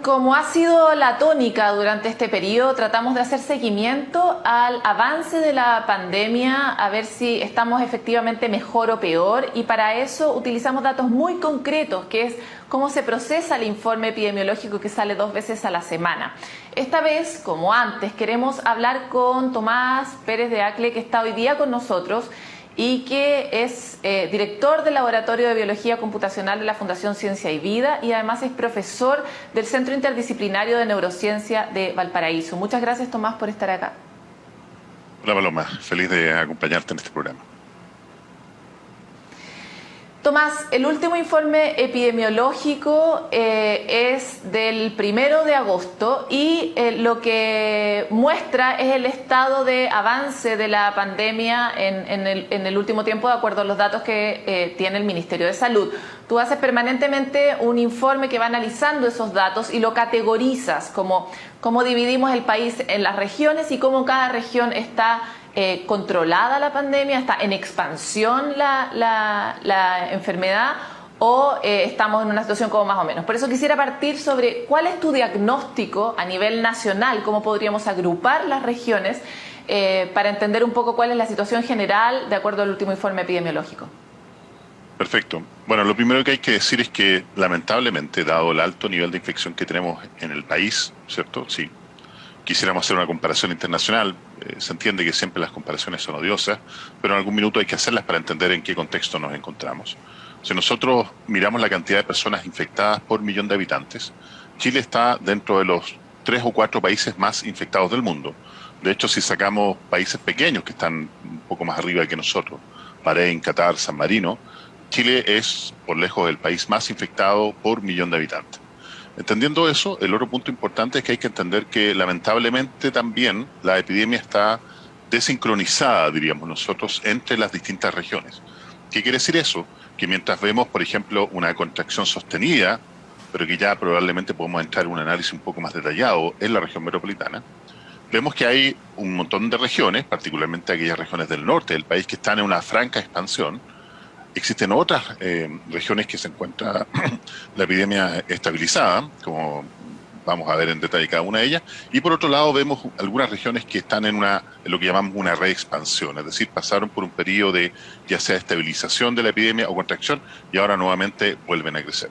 Como ha sido la tónica durante este periodo, tratamos de hacer seguimiento al avance de la pandemia, a ver si estamos efectivamente mejor o peor, y para eso utilizamos datos muy concretos, que es cómo se procesa el informe epidemiológico que sale 2 veces a la semana. Esta vez, como antes, queremos hablar con Tomás Pérez de Acle, que está hoy día con nosotros y que es director del Laboratorio de Biología Computacional de la Fundación Ciencia y Vida, y además es profesor del Centro Interdisciplinario de Neurociencia de Valparaíso. Muchas gracias, Tomás, por estar acá. Hola, Paloma. Feliz de acompañarte en este programa. Tomás, el último informe epidemiológico es del 1 de agosto y lo que muestra es el estado de avance de la pandemia en el último tiempo, de acuerdo a los datos que tiene el Ministerio de Salud. Tú haces permanentemente un informe que va analizando esos datos y lo categorizas, como cómo dividimos el país en las regiones y cómo cada región está controlada la pandemia, está en expansión la enfermedad, o estamos en una situación como más o menos. Por eso quisiera partir sobre cuál es tu diagnóstico a nivel nacional, cómo podríamos agrupar las regiones para entender un poco cuál es la situación general de acuerdo al último informe epidemiológico. Perfecto. Bueno, lo primero que hay que decir es que, lamentablemente, dado el alto nivel de infección que tenemos en el país, ¿cierto? Sí. Quisiéramos hacer una comparación internacional, se entiende que siempre las comparaciones son odiosas, pero en algún minuto hay que hacerlas para entender en qué contexto nos encontramos. Si nosotros miramos la cantidad de personas infectadas por millón de habitantes, Chile está dentro de los 3 o 4 países más infectados del mundo. De hecho, si sacamos países pequeños que están un poco más arriba que nosotros, Bahrein, Qatar, San Marino, Chile es por lejos el país más infectado por millón de habitantes. Entendiendo eso, el otro punto importante es que hay que entender que lamentablemente también la epidemia está desincronizada, diríamos nosotros, entre las distintas regiones. ¿Qué quiere decir eso? Que mientras vemos, por ejemplo, una contracción sostenida, pero que ya probablemente podemos entrar en un análisis un poco más detallado en la región metropolitana, vemos que hay un montón de regiones, particularmente aquellas regiones del norte del país, que están en una franca expansión. Existen otras regiones que se encuentra la epidemia estabilizada, como vamos a ver en detalle cada una de ellas, y por otro lado vemos algunas regiones que están en lo que llamamos una reexpansión, es decir, pasaron por un periodo de ya sea estabilización de la epidemia o contracción, y ahora nuevamente vuelven a crecer.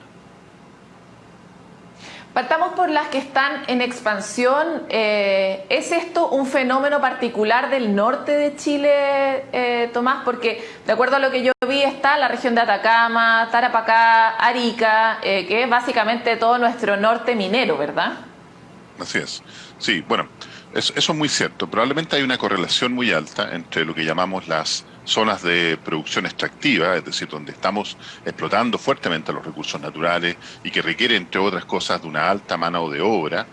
Partamos por las que están en expansión. ¿Es esto un fenómeno particular del norte de Chile, Tomás? Porque de acuerdo a lo que yo vi está la región de Atacama, Tarapacá, Arica, que es básicamente todo nuestro norte minero, ¿verdad? Así es. Sí, bueno, eso es muy cierto. Probablemente hay una correlación muy alta entre lo que llamamos las zonas de producción extractiva, es decir, donde estamos explotando fuertemente los recursos naturales y que requiere, entre otras cosas, de una alta mano de obra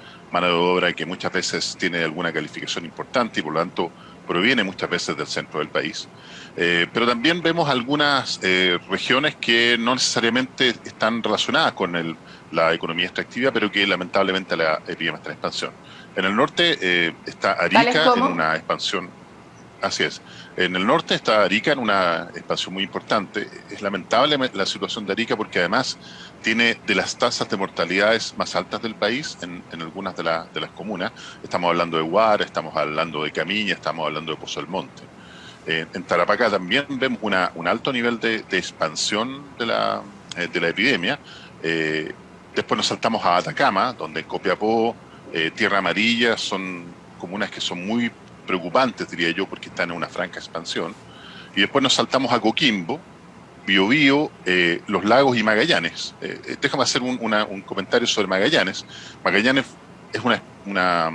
que muchas veces tiene alguna calificación importante y por lo tanto proviene muchas veces del centro del país. Pero también vemos algunas regiones que no necesariamente están relacionadas con la economía extractiva, pero que lamentablemente la epidemia está en expansión. En el norte está Arica en una expansión. Así es. En el norte está Arica en una expansión muy importante. Es lamentable la situación de Arica porque además tiene de las tasas de mortalidades más altas del país en algunas de las comunas. Estamos hablando de Huara, estamos hablando de Camiña, estamos hablando de Pozo del Monte. En Tarapacá también vemos un alto nivel de expansión de la epidemia. Después nos saltamos a Atacama, donde en Copiapó, Tierra Amarilla son comunas que son muy preocupantes, diría yo, porque están en una franca expansión. Y después nos saltamos a Coquimbo, Biobío, Los Lagos y Magallanes. Déjame hacer un comentario sobre Magallanes. Magallanes es una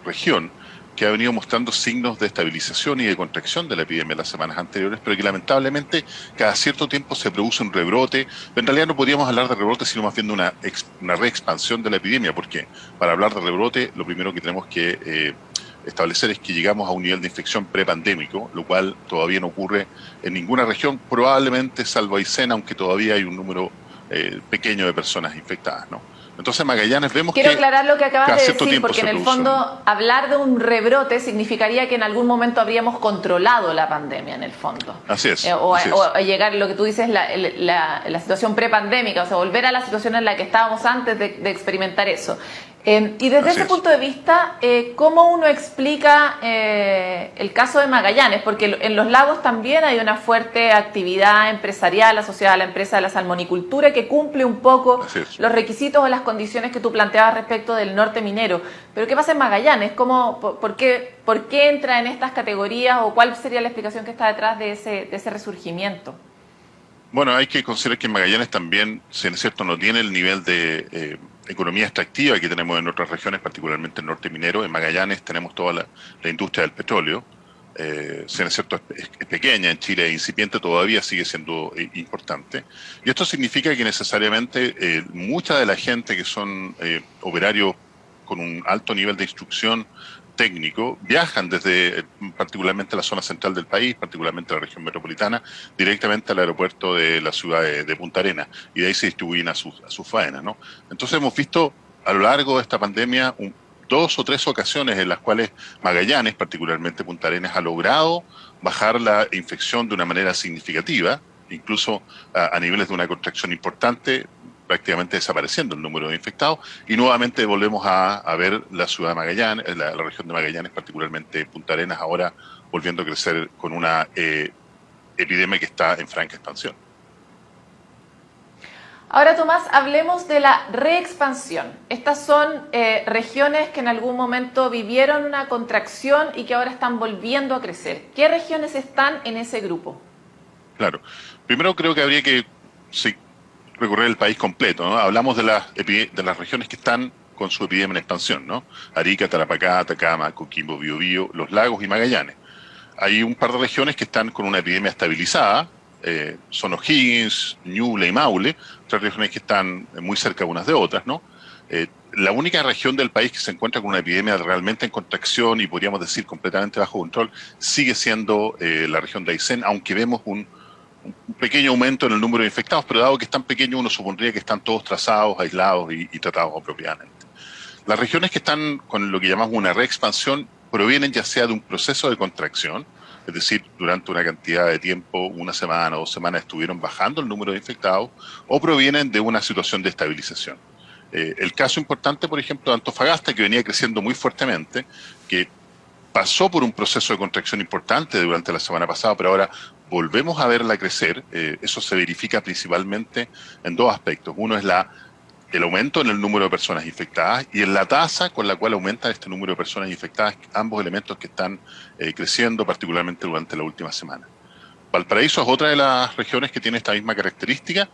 región que ha venido mostrando signos de estabilización y de contracción de la epidemia en las semanas anteriores, pero que lamentablemente cada cierto tiempo se produce un rebrote. En realidad no podríamos hablar de rebrote, sino más bien de una reexpansión de la epidemia, porque para hablar de rebrote lo primero que tenemos que establecer es que llegamos a un nivel de infección prepandémico, lo cual todavía no ocurre en ninguna región, probablemente salvo Aysén, aunque todavía hay un número pequeño de personas infectadas, ¿no? Entonces Magallanes vemos Quiero que aclarar lo que acabas cada de cierto decir, tiempo porque se en el produce. fondo hablar de un rebrote significaría que en algún momento habríamos controlado la pandemia, en el fondo. Así es. O llegar, lo que tú dices, la situación prepandémica, o sea, volver a la situación en la que estábamos antes de experimentar eso. Y desde ese punto de vista, ¿cómo uno explica el caso de Magallanes? Porque en los lagos también hay una fuerte actividad empresarial asociada a la empresa de la salmonicultura que cumple un poco los requisitos o las condiciones que tú planteabas respecto del norte minero. Pero ¿qué pasa en Magallanes? ¿Por qué entra en estas categorías o cuál sería la explicación que está detrás de ese resurgimiento? Bueno, hay que considerar que Magallanes también, si es cierto, no tiene el nivel de economía extractiva que tenemos en otras regiones, particularmente el norte minero. En Magallanes tenemos toda la industria del petróleo. Si es cierto, es pequeña, en Chile es incipiente, todavía sigue siendo importante. Y esto significa que necesariamente mucha de la gente que son operarios con un alto nivel de instrucción técnico, viajan desde particularmente la zona central del país, particularmente la región metropolitana, directamente al aeropuerto de la ciudad de Punta Arenas, y de ahí se distribuyen a sus faenas, ¿no? Entonces hemos visto a lo largo de esta pandemia 2 o 3 ocasiones en las cuales Magallanes, particularmente Punta Arenas, ha logrado bajar la infección de una manera significativa, incluso a niveles de una contracción importante, prácticamente desapareciendo el número de infectados, y nuevamente volvemos a ver la ciudad de Magallanes, la región de Magallanes, particularmente Punta Arenas, ahora volviendo a crecer con una epidemia que está en franca expansión. Ahora, Tomás, hablemos de la reexpansión. Estas son regiones que en algún momento vivieron una contracción y que ahora están volviendo a crecer. ¿Qué regiones están en ese grupo? Claro. Primero creo que habría que recorrer el país completo, ¿no? Hablamos de las regiones que están con su epidemia en expansión, ¿no? Arica, Tarapacá, Atacama, Coquimbo, Biobío, Los Lagos y Magallanes. Hay un par de regiones que están con una epidemia estabilizada, son O'Higgins, Ñuble y Maule, otras regiones que están muy cerca unas de otras, ¿no? La única región del país que se encuentra con una epidemia realmente en contracción y podríamos decir completamente bajo control sigue siendo la región de Aysén, aunque vemos un pequeño aumento en el número de infectados, pero dado que es tan pequeño uno supondría que están todos trazados, aislados y tratados apropiadamente. Las regiones que están con lo que llamamos una reexpansión provienen ya sea de un proceso de contracción, es decir, durante una cantidad de tiempo, una semana o 2 semanas estuvieron bajando el número de infectados, o provienen de una situación de estabilización. El caso importante, por ejemplo, de Antofagasta, que venía creciendo muy fuertemente, que pasó por un proceso de contracción importante durante la semana pasada, pero ahora volvemos a verla crecer. Eso se verifica principalmente en 2 aspectos. Uno es el aumento en el número de personas infectadas y en la tasa con la cual aumenta este número de personas infectadas, ambos elementos que están creciendo particularmente durante la última semana. Valparaíso es otra de las regiones que tiene esta misma característica.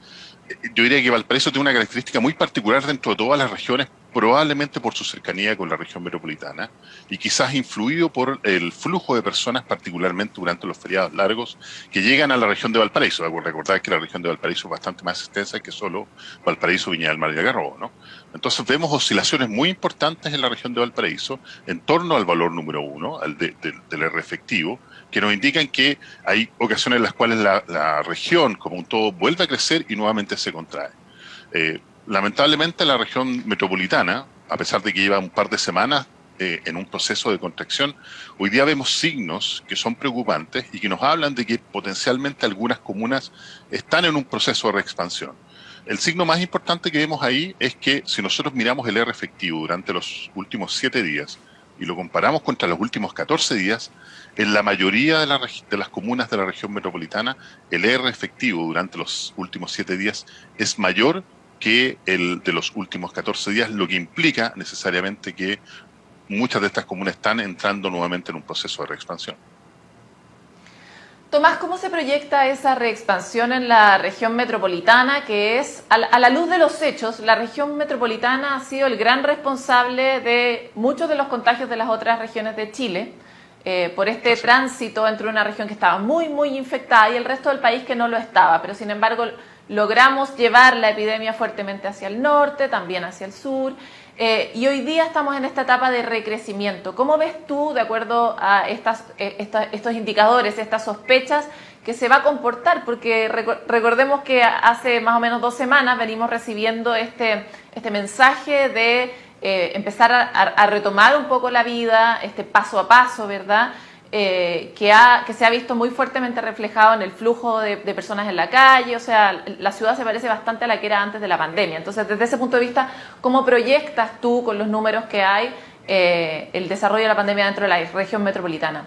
Yo diría que Valparaíso tiene una característica muy particular dentro de todas las regiones, probablemente por su cercanía con la región metropolitana y quizás influido por el flujo de personas, particularmente durante los feriados largos, que llegan a la región de Valparaíso. Recordar que la región de Valparaíso es bastante más extensa que solo Valparaíso, Viña del Mar y Algarrobo, ¿no? Entonces vemos oscilaciones muy importantes en la región de Valparaíso en torno al valor número 1, del R efectivo, que nos indican que hay ocasiones en las cuales la región como un todo vuelve a crecer y nuevamente se contrae. Lamentablemente la región metropolitana, a pesar de que lleva un par de semanas en un proceso de contracción, hoy día vemos signos que son preocupantes y que nos hablan de que potencialmente algunas comunas están en un proceso de reexpansión. El signo más importante que vemos ahí es que si nosotros miramos el R efectivo durante los últimos 7 días y lo comparamos contra los últimos 14 días, en la mayoría de las comunas de la región metropolitana, el R efectivo durante los últimos 7 días es mayor que el de los últimos 14 días, lo que implica necesariamente que muchas de estas comunas están entrando nuevamente en un proceso de reexpansión. Tomás, ¿cómo se proyecta esa reexpansión en la región metropolitana, que es, a la luz de los hechos, la región metropolitana ha sido el gran responsable de muchos de los contagios de las otras regiones de Chile, por este tránsito entre una región que estaba muy, muy infectada y el resto del país que no lo estaba, pero sin embargo logramos llevar la epidemia fuertemente hacia el norte, también hacia el sur. Y hoy día estamos en esta etapa de recrecimiento. ¿Cómo ves tú, de acuerdo a estos indicadores, estas sospechas, que se va a comportar? Porque recordemos que hace más o menos 2 semanas venimos recibiendo este mensaje de empezar a retomar un poco la vida, paso a paso, ¿verdad? Que se ha visto muy fuertemente reflejado en el flujo de personas en la calle. O sea, la ciudad se parece bastante a la que era antes de la pandemia. Entonces, desde ese punto de vista, ¿cómo proyectas tú, con los números que hay, el desarrollo de la pandemia dentro de la región metropolitana?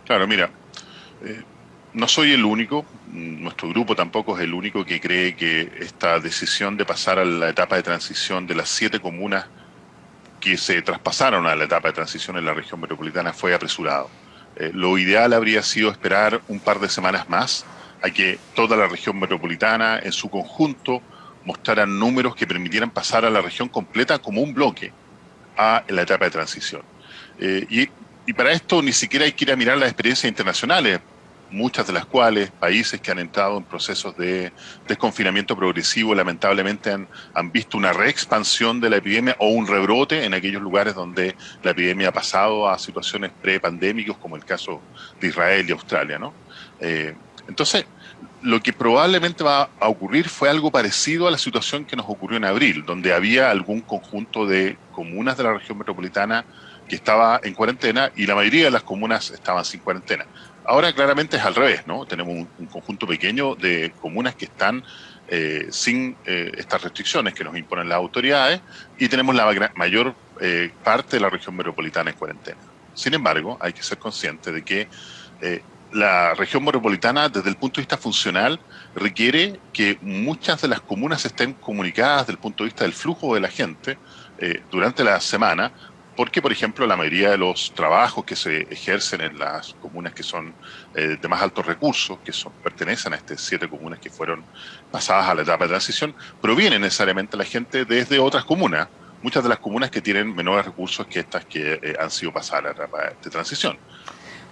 Claro, mira, no soy el único, nuestro grupo tampoco es el único que cree que esta decisión de pasar a la etapa de transición de las 7 comunas que se traspasaron a la etapa de transición en la región metropolitana fue apresurado. Lo ideal habría sido esperar un par de semanas más a que toda la región metropolitana en su conjunto mostraran números que permitieran pasar a la región completa como un bloque a la etapa de transición. Y para esto ni siquiera hay que ir a mirar las experiencias internacionales, muchas de las cuales países que han entrado en procesos de desconfinamiento progresivo lamentablemente han visto una reexpansión de la epidemia o un rebrote en aquellos lugares donde la epidemia ha pasado a situaciones prepandémicas, como el caso de Israel y Australia, ¿no? Entonces, lo que probablemente va a ocurrir fue algo parecido a la situación que nos ocurrió en abril, donde había algún conjunto de comunas de la región metropolitana que estaba en cuarentena y la mayoría de las comunas estaban sin cuarentena. Ahora claramente es al revés, ¿no? Tenemos un conjunto pequeño de comunas que están sin estas restricciones que nos imponen las autoridades y tenemos la mayor parte de la región metropolitana en cuarentena. Sin embargo, hay que ser consciente de que la región metropolitana, desde el punto de vista funcional, requiere que muchas de las comunas estén comunicadas desde el punto de vista del flujo de la gente durante la semana, porque, por ejemplo, la mayoría de los trabajos que se ejercen en las comunas que son de más altos recursos, pertenecen a estas 7 comunas que fueron pasadas a la etapa de transición, provienen necesariamente la gente desde otras comunas, muchas de las comunas que tienen menores recursos que estas que han sido pasadas a la etapa de transición.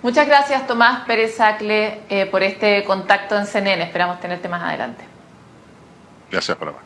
Muchas gracias, Tomás Pérez Acle, por este contacto en CNN. Esperamos tenerte más adelante. Gracias, Paloma.